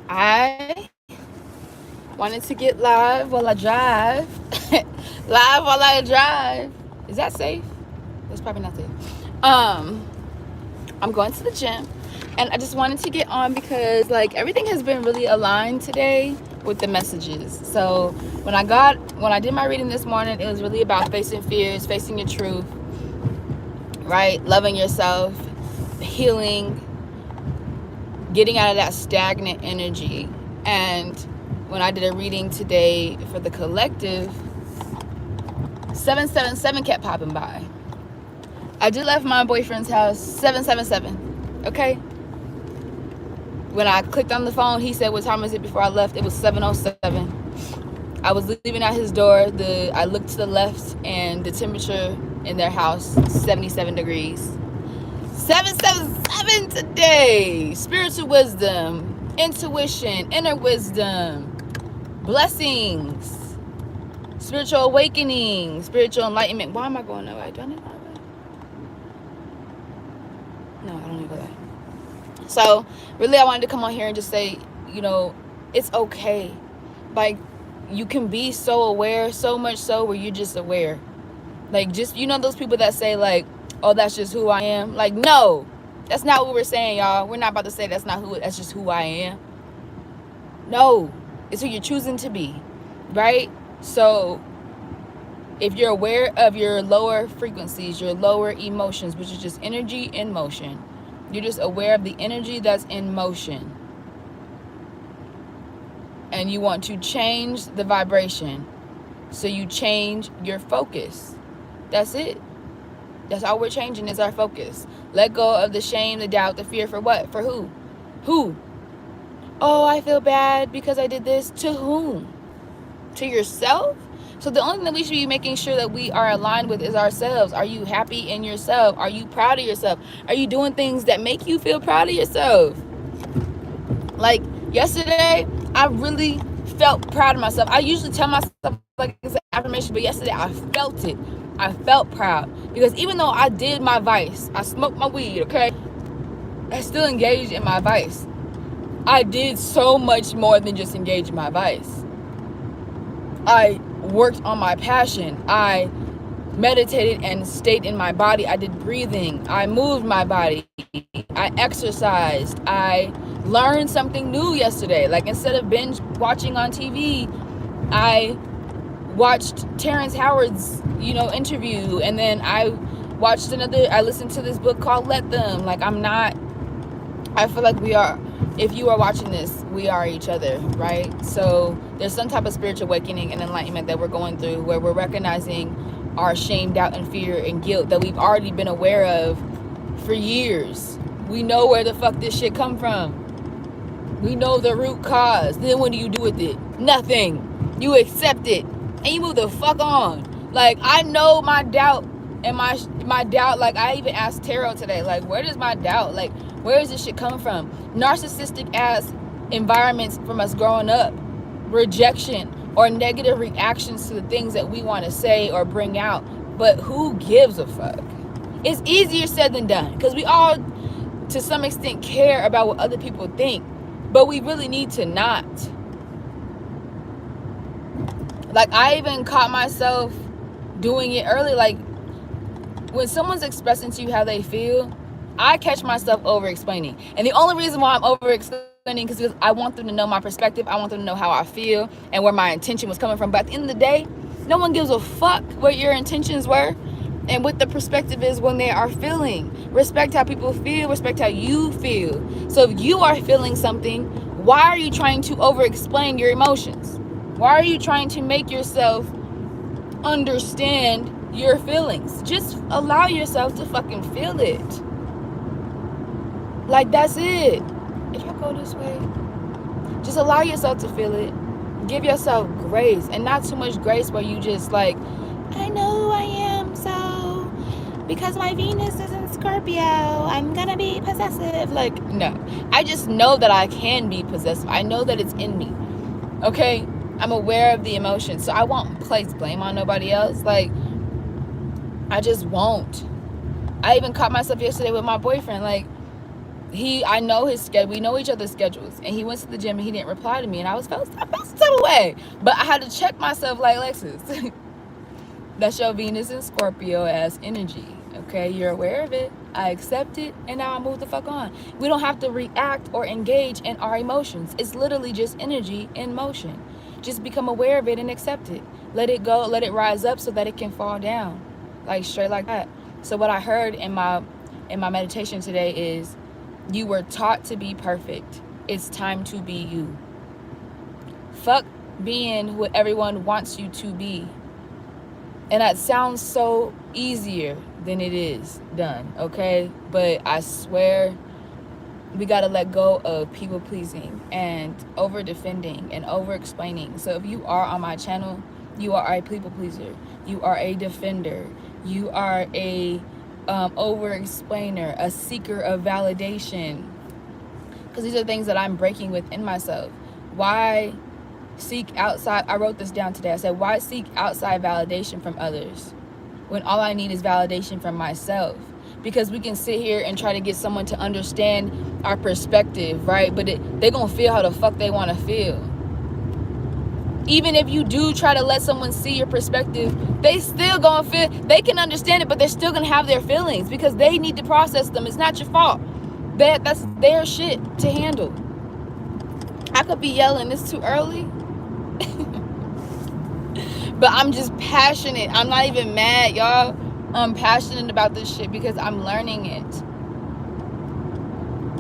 I wanted to get live while I drive. Live while I drive. Is that safe? That's probably not safe. Um, I'm going to the gym, and I just wanted to get on because like everything has been really aligned today with the messages. So when I did my reading this morning, it was really about facing fears, facing your truth, right? Loving yourself, healing, getting out of that stagnant energy. And when I did a reading today for the collective, 777 kept popping by. I just left my boyfriend's house, 777. Okay? When I clicked on the phone, he said, what time is it before I left? It was 7:07. I was leaving out his door. I looked to the left, and the temperature in their house, 77 degrees. 777 today. Spiritual wisdom, intuition, inner wisdom, blessings, spiritual awakening, spiritual enlightenment. Why am I going that way? Do I need to go that way? No, I don't need to go that way. So really I wanted to come on here and just say, it's okay. Like, you can be so aware, so much so where you're just aware. Like, just, those people that say like, oh, that's just who I am. Like, no, that's not what we're saying, y'all. We're not about to say that's just who I am. No, it's who you're choosing to be, right? So if you're aware of your lower frequencies, your lower emotions, which is just energy in motion, you're just aware of the energy that's in motion, and you want to change the vibration, so you change your focus. That's it. That's all we're changing is our focus. Let go of the shame, the doubt, the fear. For what? For who? Who? Oh, I feel bad because I did this. To whom? To yourself? So the only thing that we should be making sure that we are aligned with is ourselves. Are you happy in yourself? Are you proud of yourself? Are you doing things that make you feel proud of yourself? Like yesterday, I really felt proud of myself. I usually tell myself like it's an affirmation, but yesterday I felt it. I felt proud because even though I did my vice, I smoked my weed, okay? I still engaged in my vice. I did so much more than just engage in my vice. I worked on my passion. I meditated and stayed in my body. I did breathing. I moved my body. I exercised. I learned something new yesterday. Like, instead of binge watching on TV, I watched Terrence Howard's, interview, and then I listened to this book called Let Them. Like, I feel like we are, if you are watching this, we are each other, right? So there's some type of spiritual awakening and enlightenment that we're going through, where we're recognizing our shame, doubt, and fear and guilt that we've already been aware of for years. We know where the fuck this shit come from. We know the root cause. Then what do you do with it? Nothing. You accept it and you move the fuck on. Like, I know my doubt, and my doubt, like, I even asked Tarot today, like, where does my doubt, like, where does this shit come from? Narcissistic ass environments from us growing up, rejection or negative reactions to the things that we want to say or bring out. But who gives a fuck? It's easier said than done, because we all to some extent care about what other people think, but we really need to not. Like, I even caught myself doing it early. Like, when someone's expressing to you how they feel, I catch myself over explaining. And the only reason why I'm over explaining is because I want them to know my perspective. I want them to know how I feel and where my intention was coming from. But at the end of the day, no one gives a fuck what your intentions were and what the perspective is when they are feeling. Respect how people feel. Respect how you feel. So if you are feeling something, why are you trying to over explain your emotions? Why are you trying to make yourself understand your feelings? Just allow yourself to fucking feel it. Like, that's it. If I go this way, just allow yourself to feel it. Give yourself grace, and not too much grace where you just like, I know who I am, so because my Venus is in Scorpio, I'm gonna be possessive. Like, no. I just know that I can be possessive. I know that it's in me. Okay? I'm aware of the emotions, so I won't place blame on nobody else. Like, I just won't. I even caught myself yesterday with my boyfriend. Like, I know his schedule. We know each other's schedules. And he went to the gym and he didn't reply to me. And I felt some type of way. But I had to check myself like, Lexus, that's your Venus and Scorpio as energy. Okay, you're aware of it. I accept it, and now I move the fuck on. We don't have to react or engage in our emotions. It's literally just energy in motion. Just become aware of it and accept it. Let it go, let it rise up so that it can fall down. Like straight like that. So what I heard in my meditation today is, you were taught to be perfect. It's time to be you. Fuck being what everyone wants you to be. And that sounds so easier than it is done, okay? But I swear, we gotta let go of people pleasing and over defending and over explaining. So if you are on my channel, you are a people pleaser. You are a defender. You are a over explainer, a seeker of validation. Because these are things that I'm breaking within myself. Why seek outside? I wrote this down today. I said, why seek outside validation from others when all I need is validation from myself? Because we can sit here and try to get someone to understand our perspective, right? But they're going to feel how the fuck they want to feel. Even if you do try to let someone see your perspective, they still going to feel, they can understand it, but they're still going to have their feelings because they need to process them. It's not your fault. That's their shit to handle. I could be yelling, it's too early. But I'm just passionate. I'm not even mad, y'all. I'm passionate about this shit because I'm learning it.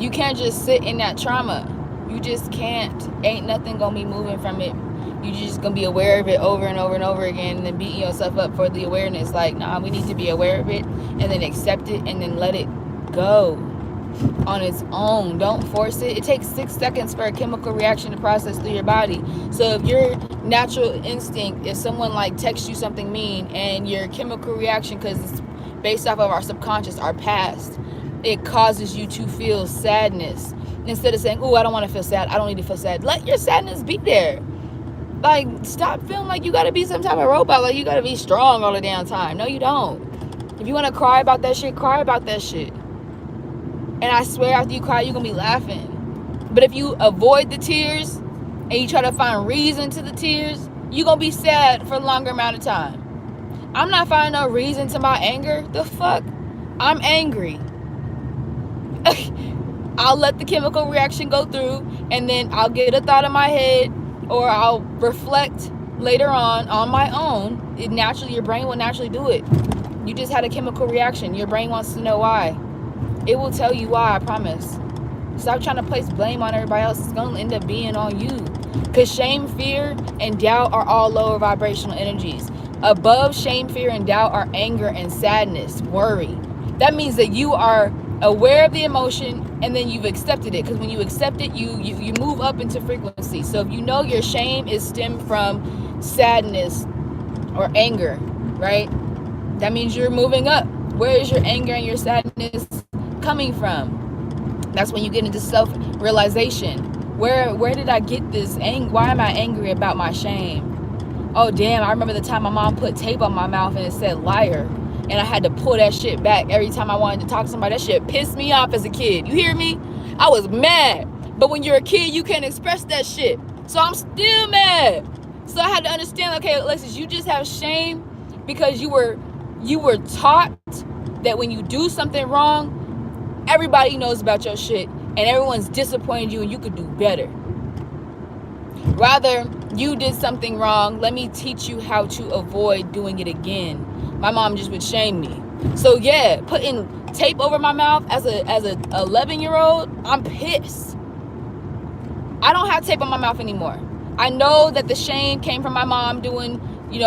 You can't just sit in that trauma. You just can't. Ain't nothing gonna be moving from it. You just gonna be aware of it over and over and over again and then beating yourself up for the awareness. Like, nah, we need to be aware of it and then accept it and then let it go on its own. Don't force it. It takes 6 seconds for a chemical reaction to process through your body. So if your natural instinct, if someone like texts you something mean and your chemical reaction, because it's based off of our subconscious, our past, it causes you to feel sadness. Instead of saying, oh, I don't want to feel sad, I don't need to feel sad, let your sadness be there. Like, stop feeling like you got to be some type of robot, like you got to be strong all the damn time. No, you don't. If you want to cry about that shit, cry about that shit. And I swear after you cry, you're going to be laughing. But if you avoid the tears and you try to find reason to the tears, you're going to be sad for a longer amount of time. I'm not finding no reason to my anger. The fuck? I'm angry. I'll let the chemical reaction go through and then I'll get a thought in my head or I'll reflect later on my own. Your brain will naturally do it. You just had a chemical reaction. Your brain wants to know why. It will tell you why, I promise. Stop trying to place blame on everybody else. It's going to end up being on you. Because shame, fear, and doubt are all lower vibrational energies. Above shame, fear, and doubt are anger and sadness, worry. That means that you are aware of the emotion and then you've accepted it. Because when you accept it, you move up into frequency. So if you know your shame is stemmed from sadness or anger, right? That means you're moving up. Where is your anger and your sadness coming from? That's when you get into self-realization. Where did I get this anger? Why am I angry about my shame? Oh damn, I remember the time my mom put tape on my mouth and it said liar, and I had to pull that shit back every time I wanted to talk to somebody. That shit pissed me off as a kid. You hear me? I was mad. But when you're a kid, you can't express that shit. So I'm still mad. So I had to understand, okay, Alexis, you just have shame because you were taught that when you do something wrong, everybody knows about your shit and everyone's disappointed you and you could do better. Rather, you did something wrong, let me teach you how to avoid doing it again. My mom just would shame me. So yeah, putting tape over my mouth as a 11-year-old, I'm pissed. I don't have tape on my mouth anymore. I know that the shame came from my mom doing,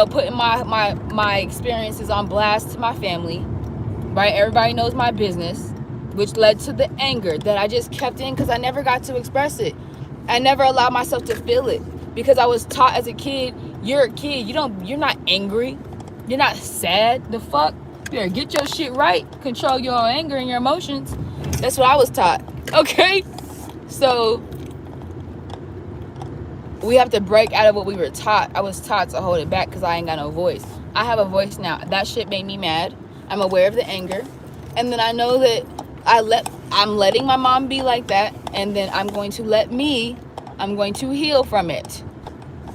putting my experiences on blast to my family, right? Everybody knows my business, which led to the anger that I just kept in because I never got to express it. I never allowed myself to feel it because I was taught as a kid, you're a kid, you're not angry, you're not sad. The fuck? You better get your shit right, control your anger and your emotions. That's what I was taught. Okay? So we have to break out of what we were taught. I was taught to hold it back because I ain't got no voice. I have a voice now. That shit made me mad. I'm aware of the anger. And then I know that I'm letting my mom be like that, and then I'm going to heal from it.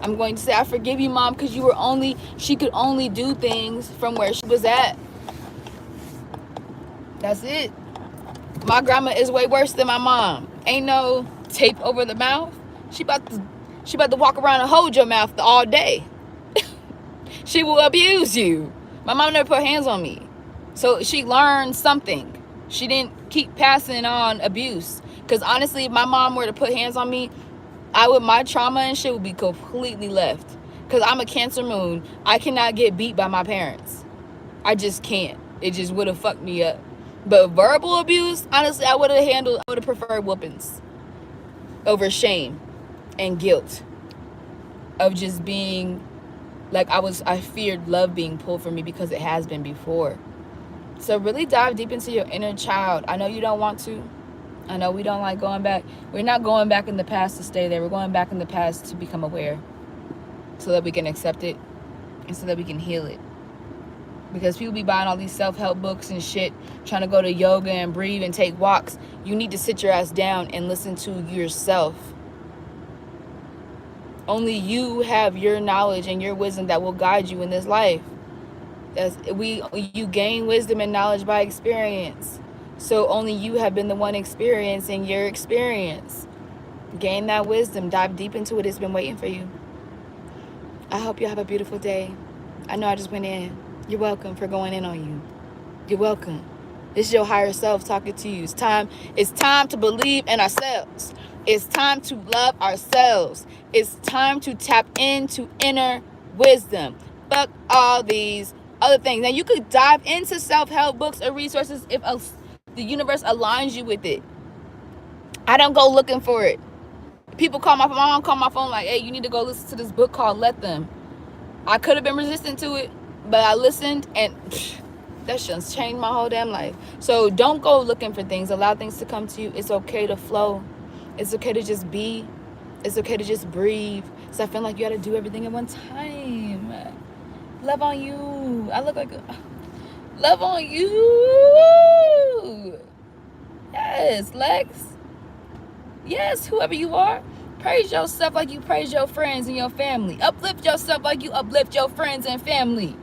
I'm going to say, I forgive you, Mom, because she could only do things from where she was at. That's it. My grandma is way worse than my mom. Ain't no tape over the mouth. She about to walk around and hold your mouth all day. She will abuse you. My mom never put hands on me. So she learned something. She didn't keep passing on abuse. Because honestly, if my mom were to put hands on me, my trauma and shit would be completely left. Because I'm a Cancer moon. I cannot get beat by my parents. I just can't. It just would have fucked me up. But verbal abuse, honestly, I would have preferred whoopings over shame and guilt of just being like I feared love being pulled from me because it has been before. So really dive deep into your inner child. I know you don't want to. I know we don't like going back. We're not going back in the past to stay there. We're going back in the past to become aware so that we can accept it and so that we can heal it. Because people be buying all these self-help books and shit, trying to go to yoga and breathe and take walks. You need to sit your ass down and listen to yourself. Only you have your knowledge and your wisdom that will guide you in this life. You gain wisdom and knowledge by experience. So only you have been the one experiencing your experience. Gain that wisdom. Dive deep into it. It's been waiting for you. I hope you have a beautiful day. I know I just went in. You're welcome for going in on you. You're welcome. This is your higher self talking to you. It's time to believe in ourselves. It's time to love ourselves. It's time to tap into inner wisdom. Fuck all these other things. Now, you could dive into self-help books or resources if the universe aligns you with it. I don't go looking for it. People my mom call my phone like, hey, you need to go listen to this book called Let Them. I could have been resistant to it, but I listened, and that shit's changed my whole damn life. So don't go looking for things. Allow things to come to you. It's okay to flow. It's okay to just be. It's okay to just breathe. So I feel like you gotta do everything at one time. Love on you. I look like love on you. Yes, Lex. Yes, whoever you are. Praise yourself like you praise your friends and your family. Uplift yourself like you uplift your friends and family.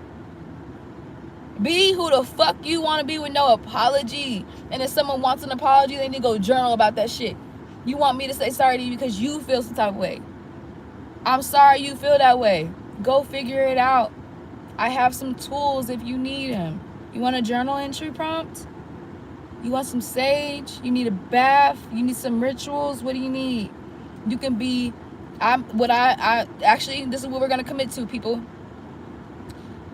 Be who the fuck you want to be with no apology. And if someone wants an apology, they need to go journal about that shit. You want me to say sorry to you because you feel some type of way. I'm sorry you feel that way. Go figure it out. I have some tools if you need them. You want a journal entry prompt? You want some sage? You need a bath? You need some rituals? What do you need? You can be, actually, this is what we're going to commit to, people.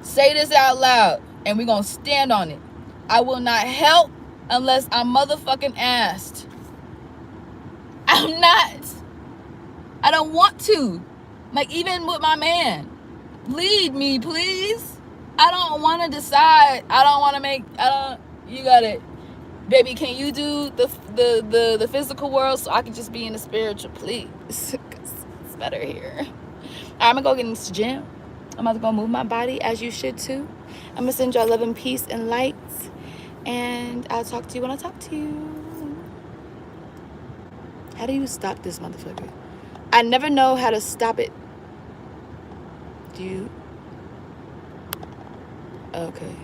Say this out loud, and we're going to stand on it. I will not help unless I'm motherfucking asked. I'm not. I don't want to. Like, even with my man. Lead me, please. I don't want to decide. I don't want to make, you got it. Baby, can you do the physical world so I can just be in the spiritual, please? It's better here. I'm going to go get in this gym. I'm about to go move my body, as you should too. I'm going to send y'all love and peace and light. And I'll talk to you when I talk to you. How do you stop this motherfucker? I never know how to stop it. Do you? Okay.